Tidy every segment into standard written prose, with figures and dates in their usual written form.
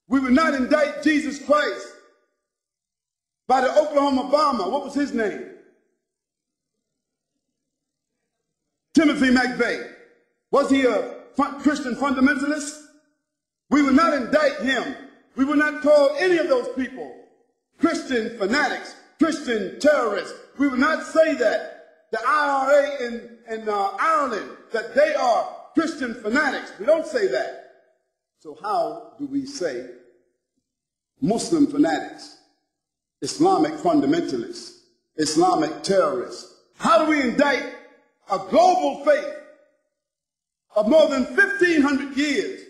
We would not indict Jesus Christ by the Oklahoma bomber. What was his name? Timothy McVeigh. Was he a Christian fundamentalist? We would not indict him. We would not call any of those people Christian fanatics, Christian terrorists. We would not say that. The IRA in Ireland, that they are Christian fanatics. We don't say that. So how do we say Muslim fanatics, Islamic fundamentalists, Islamic terrorists? How do we indict a global faith of more than 1,500 years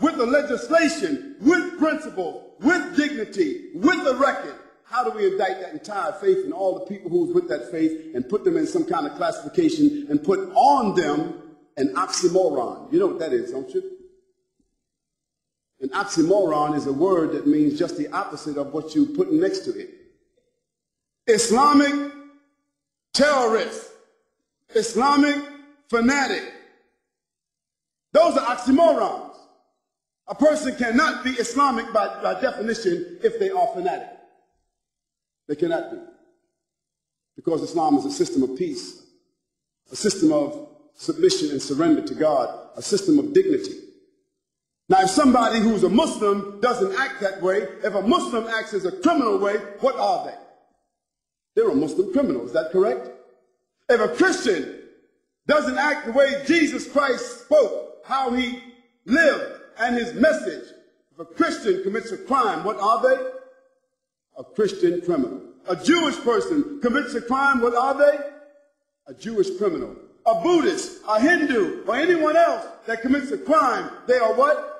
with the legislation, with principle, with dignity, with the record? How do we indict that entire faith and all the people who was with that faith and put them in some kind of classification and put on them an oxymoron? You know what that is, don't you? An oxymoron is a word that means just the opposite of what you put next to it. Islamic terrorist, Islamic fanatic. Those are oxymorons. A person cannot be Islamic by definition if they are fanatic. They cannot be. Because Islam is a system of peace, a system of submission and surrender to God, a system of dignity. Now, if somebody who's a Muslim doesn't act that way, if a Muslim acts as a criminal way, what are they? They're a Muslim criminal. Is that correct? If a Christian doesn't act the way Jesus Christ spoke, how he lived, and his message, if a Christian commits a crime, what are they? A Christian criminal. A Jewish person commits a crime, what are they? A Jewish criminal. A Buddhist, a Hindu, or anyone else that commits a crime, they are what?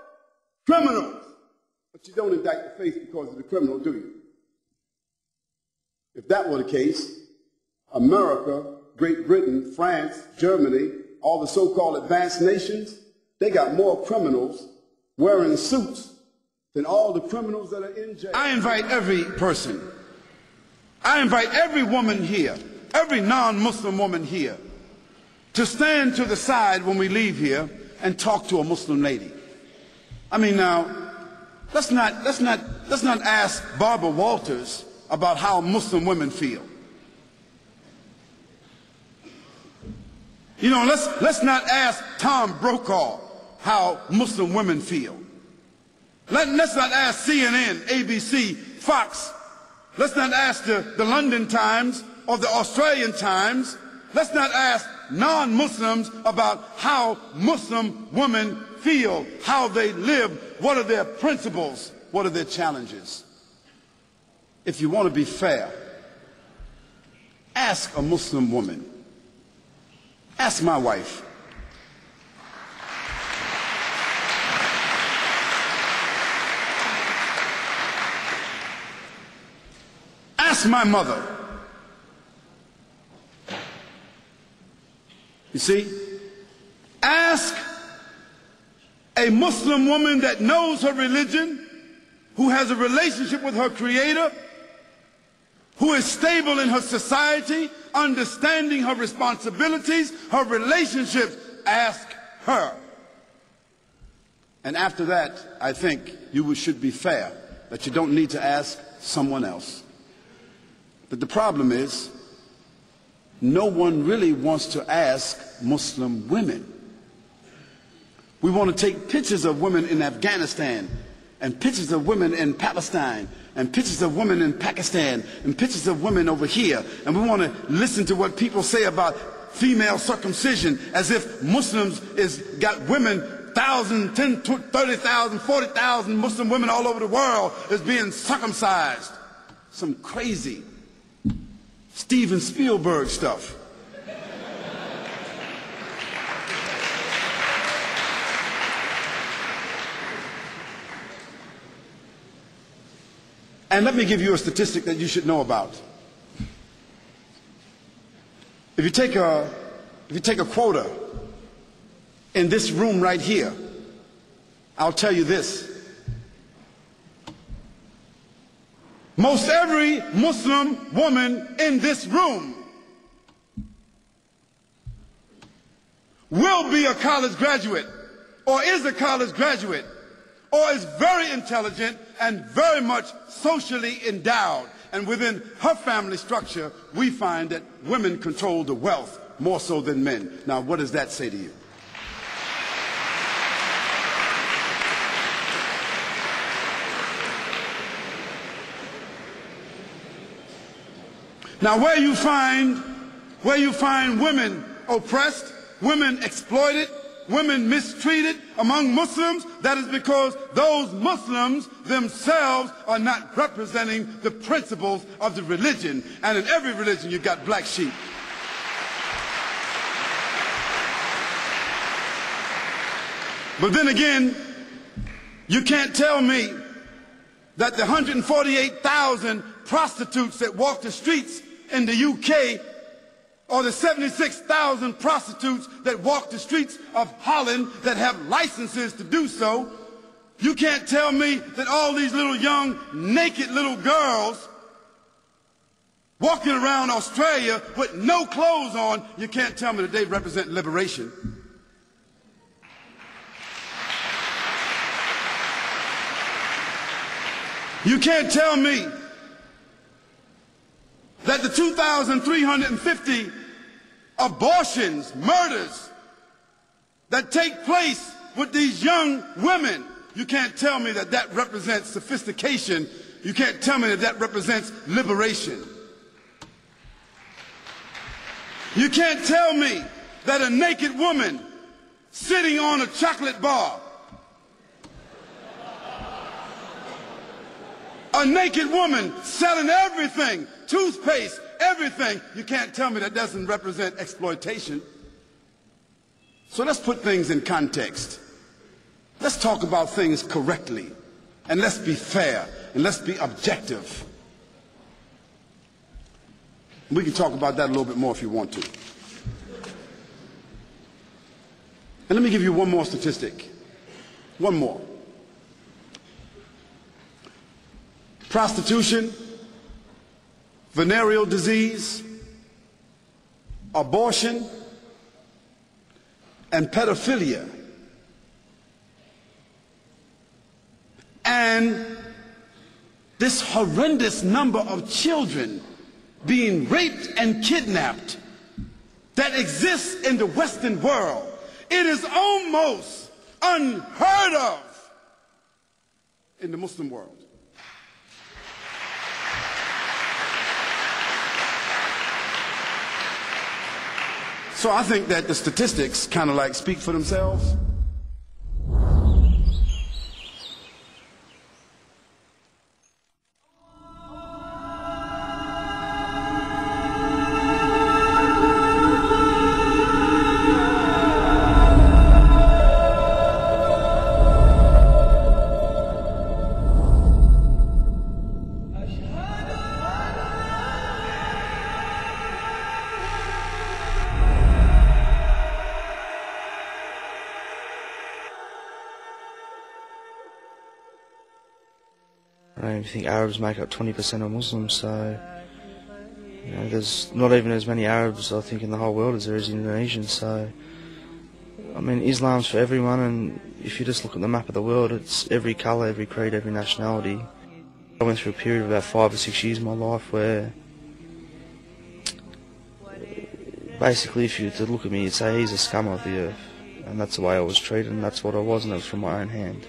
Criminals. But you don't indict the faith because of the criminal, do you? If that were the case, America, Great Britain, France, Germany, all the so-called advanced nations, they got more criminals wearing suits than all the criminals that are in jail. I invite every person, I invite every woman here, every non-Muslim woman here, to stand to the side when we leave here and talk to a Muslim lady. I mean, now, let's not ask Barbara Walters about how Muslim women feel. You know, let's not ask Tom Brokaw how Muslim women feel. Let's not ask CNN, ABC, Fox. Let's not ask the London Times or the Australian Times. Let's not ask non-Muslims about how Muslim women feel, how they live, what are their principles, what are their challenges. If you want to be fair, ask a Muslim woman. Ask my wife. Ask my mother. You see? Ask a Muslim woman that knows her religion, who has a relationship with her Creator, who is stable in her society, understanding her responsibilities, her relationships. Ask her. And after that, I think you should be fair, that you don't need to ask someone else. But the problem is, no one really wants to ask Muslim women. We want to take pictures of women in Afghanistan, and pictures of women in Palestine, and pictures of women in Pakistan, and pictures of women over here. And we want to listen to what people say about female circumcision, as if Muslims got women, 1,000, 10, 30,000, 40,000 Muslim women all over the world is being circumcised. Some crazy Steven Spielberg stuff. And let me give you a statistic that you should know about. If you take a quota in this room right here, I'll tell you this. Most every Muslim woman in this room will be a college graduate, or is a college graduate, or is very intelligent and very much socially endowed. And within her family structure, we find that women control the wealth more so than men. Now, what does that say to you? Now, where you find women oppressed, women exploited, women mistreated among Muslims, that is because those Muslims themselves are not representing the principles of the religion. And in every religion, you've got black sheep. But then again, you can't tell me that the 148,000 prostitutes that walk the streets in the UK, or the 76,000 prostitutes that walk the streets of Holland that have licenses to do so, you can't tell me that all these little young naked little girls walking around Australia with no clothes on, you can't tell me that they represent liberation. You can't tell me that the 2,350 abortions, murders that take place with these young women, you can't tell me that that represents sophistication. You can't tell me that that represents liberation. You can't tell me that a naked woman sitting on a chocolate bar, a naked woman selling everything, toothpaste, everything, you can't tell me that doesn't represent exploitation. So let's put things in context. Let's talk about things correctly, and let's be fair, and let's be objective. We can talk about that a little bit more if you want to. And let me give you one more statistic. One more. Prostitution, venereal disease, abortion, and pedophilia. And this horrendous number of children being raped and kidnapped that exists in the Western world. It is almost unheard of in the Muslim world. So I think that the statistics kind of like speak for themselves. I don't even think Arabs make up 20% of Muslims, so you know, there's not even as many Arabs, I think, in the whole world as there is Indonesians. So, I mean, Islam's for everyone, and if you just look at the map of the world, it's every colour, every creed, every nationality. I went through a period of about 5 or 6 years in my life where basically if you were to look at me, you'd say he's a scum of the earth, and that's the way I was treated, and that's what I was, and it was from my own hand.